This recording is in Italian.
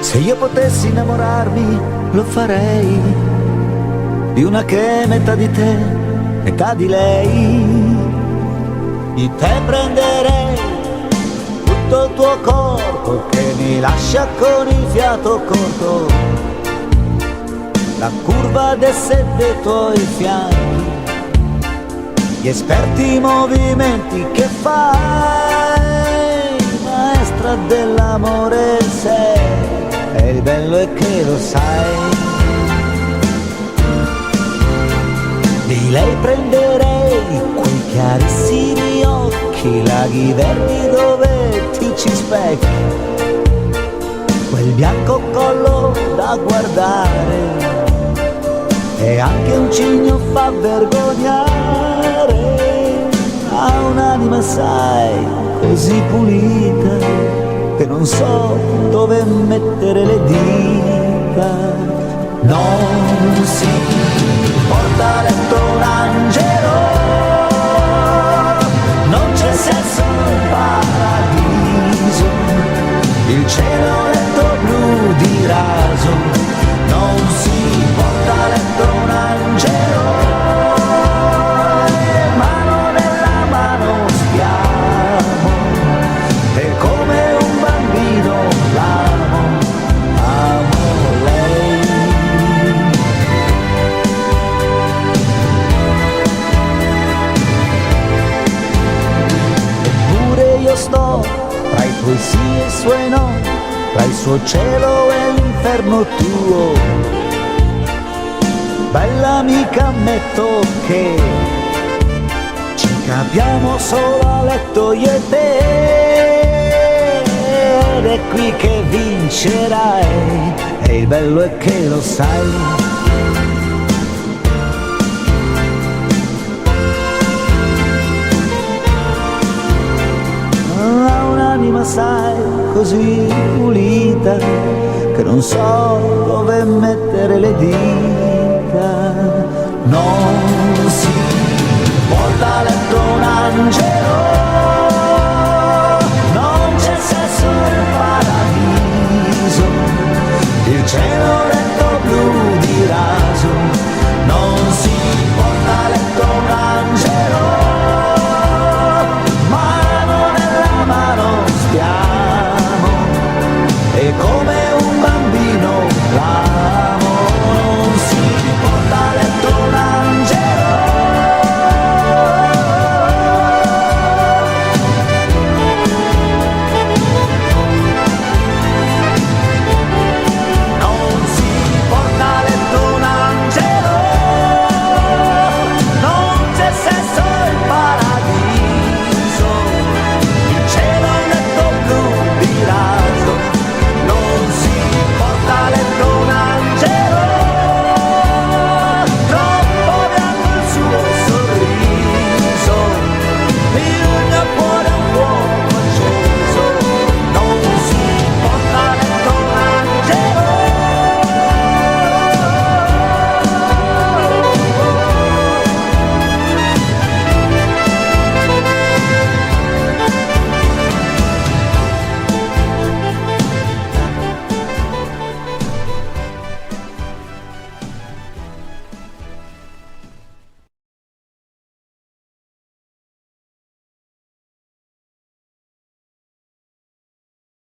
Se io potessi innamorarmi, lo farei di una che è metà di te, metà di lei. Di te prenderei tutto il tuo corpo che mi lascia con il fiato corto, la curva del sette dei tuoi fianchi, gli esperti movimenti che fai, maestra dell'amore sei. E il bello è che lo sai. Di lei prenderei quei chiarissimi occhi, laghi verdi dove ti ci specchi, quel bianco collo da guardare, e anche un cigno fa vergognare. Ha un'anima, sai, così pulita che non so dove mettere le dita. Non si porta a letto un angelo, non c'è senso in paradiso, il cielo è letto blu di raso. Non si porta a letto un angelo, mano nella mano stiamo, e come un bambino l'amo, amo lei. Eppure io sto tra i tuoi sì e i suoi no, tra il suo cielo e l'inferno tuo. Bella amica, ammetto che ci capiamo solo a letto io e te, ed è qui che vincerai, e il bello è che lo sai. Ha un'anima, sai, così pulita che non so dove mettere le dita.